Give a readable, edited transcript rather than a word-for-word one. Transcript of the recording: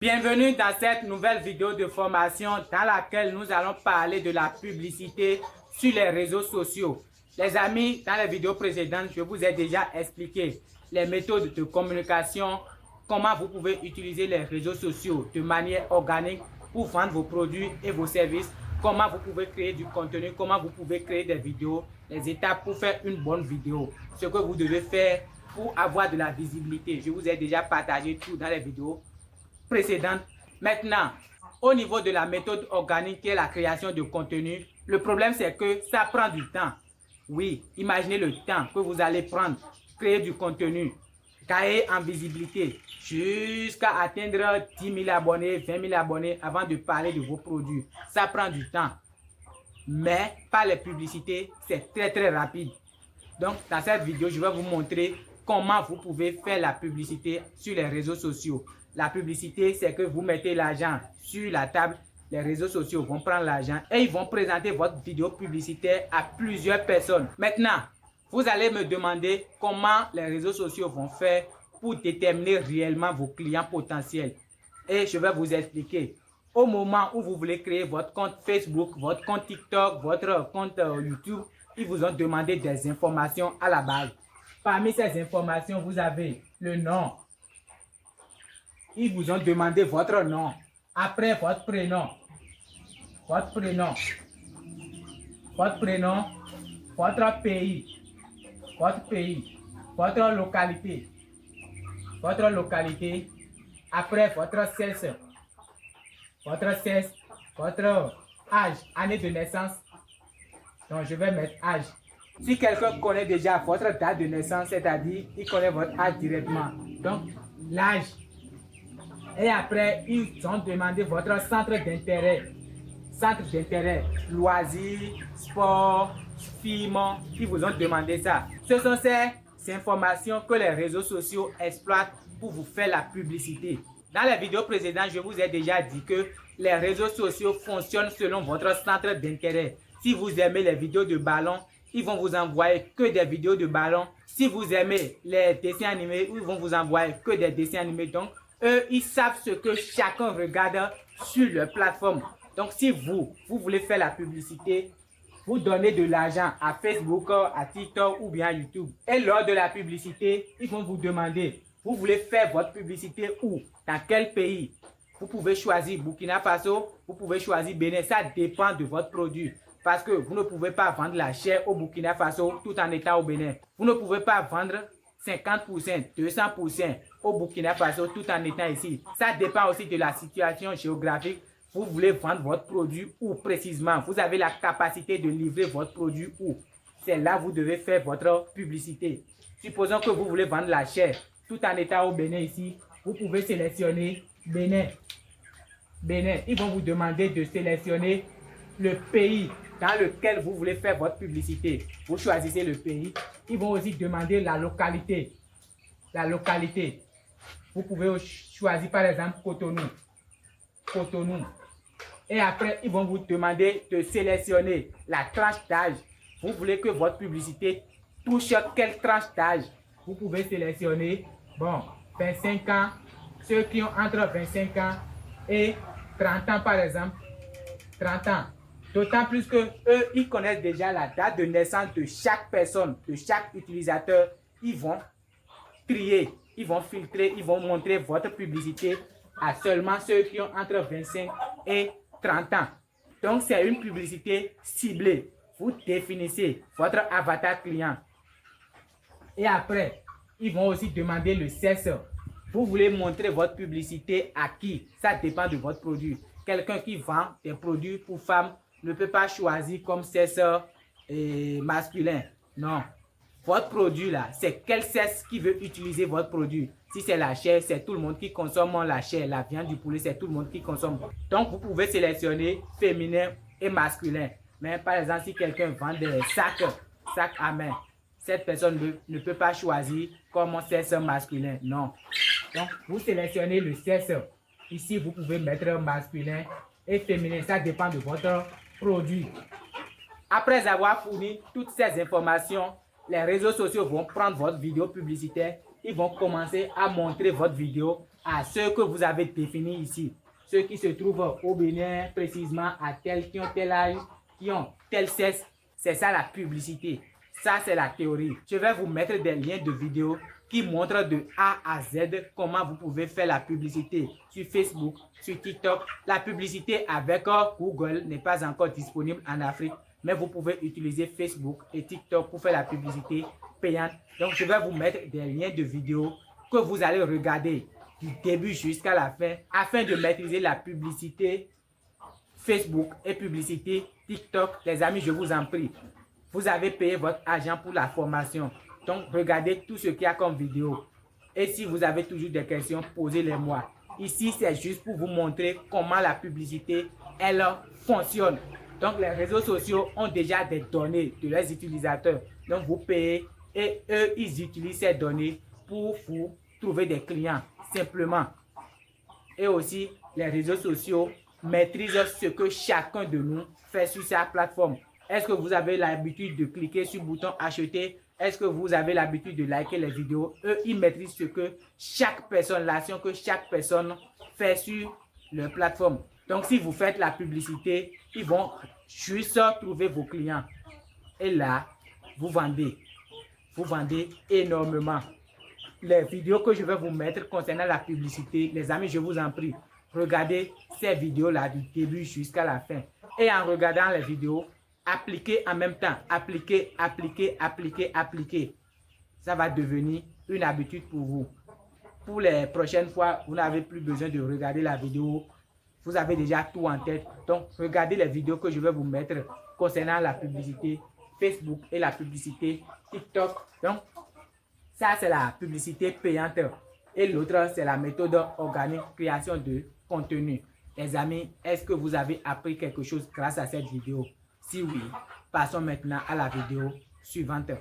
Bienvenue dans cette nouvelle vidéo de formation dans laquelle nous allons parler de la publicité sur les réseaux sociaux. Les amis, dans les vidéos précédentes, je vous ai déjà expliqué les méthodes de communication, comment vous pouvez utiliser les réseaux sociaux de manière organique pour vendre vos produits et vos services, comment vous pouvez créer du contenu, comment vous pouvez créer des vidéos, les étapes pour faire une bonne vidéo, ce que vous devez faire pour avoir de la visibilité. Je vous ai déjà partagé tout dans les vidéos précédentes. Maintenant, au niveau de la méthode organique qui est la création de contenu, le problème c'est que ça prend du temps. Oui, imaginez le temps que vous allez prendre, créer du contenu, gagner en visibilité jusqu'à atteindre 10 000 abonnés, 20 000 abonnés avant de parler de vos produits. Ça prend du temps. Mais par les publicités, c'est très rapide. Donc, dans cette vidéo, je vais vous montrer comment vous pouvez faire la publicité sur les réseaux sociaux. La publicité, c'est que vous mettez l'argent sur la table. Les réseaux sociaux vont prendre l'argent et ils vont présenter votre vidéo publicitaire à plusieurs personnes. Maintenant, vous allez me demander comment les réseaux sociaux vont faire pour déterminer réellement vos clients potentiels. Et je vais vous expliquer. Au moment où vous voulez créer votre compte Facebook, votre compte TikTok, votre compte YouTube, ils vous ont demandé des informations à la base. Parmi ces informations, vous avez le nom. Ils vous ont demandé votre nom. Après, votre prénom. Votre prénom. Votre prénom. Votre pays. Votre pays. Votre localité. Votre localité. Après, votre sexe. Votre sexe. Votre âge. Année de naissance. Donc, je vais mettre âge. Si quelqu'un connaît déjà votre date de naissance, c'est-à-dire, il connaît votre âge directement. Donc, l'âge. Et après, ils ont demandé votre centre d'intérêt. Centre d'intérêt, loisirs, sport, film. Ils vous ont demandé ça. Ce sont ces informations que les réseaux sociaux exploitent pour vous faire la publicité. Dans les vidéos précédentes, je vous ai déjà dit que les réseaux sociaux fonctionnent selon votre centre d'intérêt. Si vous aimez les vidéos de ballon, ils vont vous envoyer que des vidéos de ballon. Si vous aimez les dessins animés, ils vont vous envoyer que des dessins animés. Donc, eux, ils savent ce que chacun regarde sur leur plateforme. Donc, si vous voulez faire la publicité, vous donnez de l'argent à Facebook, à TikTok ou bien à YouTube. Et lors de la publicité, ils vont vous demander, vous voulez faire votre publicité où? Dans quel pays? Vous pouvez choisir Burkina Faso, vous pouvez choisir Bénin. Ça dépend de votre produit. Parce que vous ne pouvez pas vendre la chair au Burkina Faso tout en étant au Bénin. Vous ne pouvez pas vendre 50%, 200% au Burkina Faso tout en étant ici. Ça dépend aussi de la situation géographique. Vous voulez vendre votre produit où précisément? Vous avez la capacité de livrer votre produit où? C'est là que vous devez faire votre publicité. Supposons que vous voulez vendre la chair tout en étant au Bénin ici. Vous pouvez sélectionner Bénin. Bénin. Ils vont vous demander de sélectionner le pays dans lequel vous voulez faire votre publicité. Vous choisissez le pays. Ils vont aussi demander la localité. La localité. Vous pouvez choisir par exemple Cotonou. Cotonou. Et après, ils vont vous demander de sélectionner la tranche d'âge. Vous voulez que votre publicité touche quelle tranche d'âge? Vous pouvez sélectionner, bon, 25 ans, ceux qui ont entre 25 ans et 30 ans par exemple. 30 ans. D'autant plus que eux, ils connaissent déjà la date de naissance de chaque personne, de chaque utilisateur. Ils vont trier, ils vont filtrer, ils vont montrer votre publicité à seulement ceux qui ont entre 25 et 30 ans. Donc, c'est une publicité ciblée. Vous définissez votre avatar client. Et après, ils vont aussi demander le sexe. Vous voulez montrer votre publicité à qui? Ça dépend de votre produit. Quelqu'un qui vend des produits pour femmes ne peut pas choisir comme sexe masculin. Non. Votre produit là, c'est quel sexe qui veut utiliser votre produit. Si c'est la chair, c'est tout le monde qui consomme la chair. La viande du poulet, c'est tout le monde qui consomme. Donc, vous pouvez sélectionner féminin et masculin. Mais par exemple, si quelqu'un vend des sacs à main, cette personne ne peut pas choisir comme sexe masculin. Non. Donc, vous sélectionnez le sexe. Ici, vous pouvez mettre masculin et féminin. Ça dépend de votre produit. Après avoir fourni toutes ces informations, les réseaux sociaux vont prendre votre vidéo publicitaire. Ils vont commencer à montrer votre vidéo à ceux que vous avez définis ici. Ceux qui se trouvent au Bénin, précisément à qui ont tel âge, qui ont tel sexe. C'est ça la publicité. Ça, c'est la théorie. Je vais vous mettre des liens de vidéos qui montrent de A à Z comment vous pouvez faire la publicité sur Facebook, sur TikTok. La publicité avec Google n'est pas encore disponible en Afrique, mais vous pouvez utiliser Facebook et TikTok pour faire la publicité payante. Donc, je vais vous mettre des liens de vidéos que vous allez regarder du début jusqu'à la fin afin de maîtriser la publicité Facebook et publicité TikTok. Les amis, je vous en prie, vous avez payé votre argent pour la formation. Donc, regardez tout ce qu'il y a comme vidéo. Et si vous avez toujours des questions, posez-les-moi. Ici, c'est juste pour vous montrer comment la publicité, elle fonctionne. Donc, les réseaux sociaux ont déjà des données de leurs utilisateurs. Donc, vous payez et eux, ils utilisent ces données pour vous trouver des clients, simplement. Et aussi, les réseaux sociaux maîtrisent ce que chacun de nous fait sur sa plateforme. Est-ce que vous avez l'habitude de cliquer sur le bouton acheter? Est-ce que vous avez l'habitude de liker les vidéos? Eux, ils maîtrisent ce que chaque personne, l'action que chaque personne fait sur leur plateforme. Donc, si vous faites la publicité, ils vont juste trouver vos clients. Et là, vous vendez. Vous vendez énormément. Les vidéos que je vais vous mettre concernant la publicité, les amis, je vous en prie, regardez ces vidéos-là du début jusqu'à la fin. Et en regardant les vidéos, appliquez en même temps. Appliquez, appliquez, appliquez, appliquez. Ça va devenir une habitude pour vous. Pour les prochaines fois, vous n'avez plus besoin de regarder la vidéo. Vous avez déjà tout en tête. Donc, regardez les vidéos que je vais vous mettre concernant la publicité Facebook et la publicité TikTok. Donc, ça, c'est la publicité payante. Et l'autre, c'est la méthode organique, création de contenu. Les amis, est-ce que vous avez appris quelque chose grâce à cette vidéo? Si oui, passons maintenant à la vidéo suivante.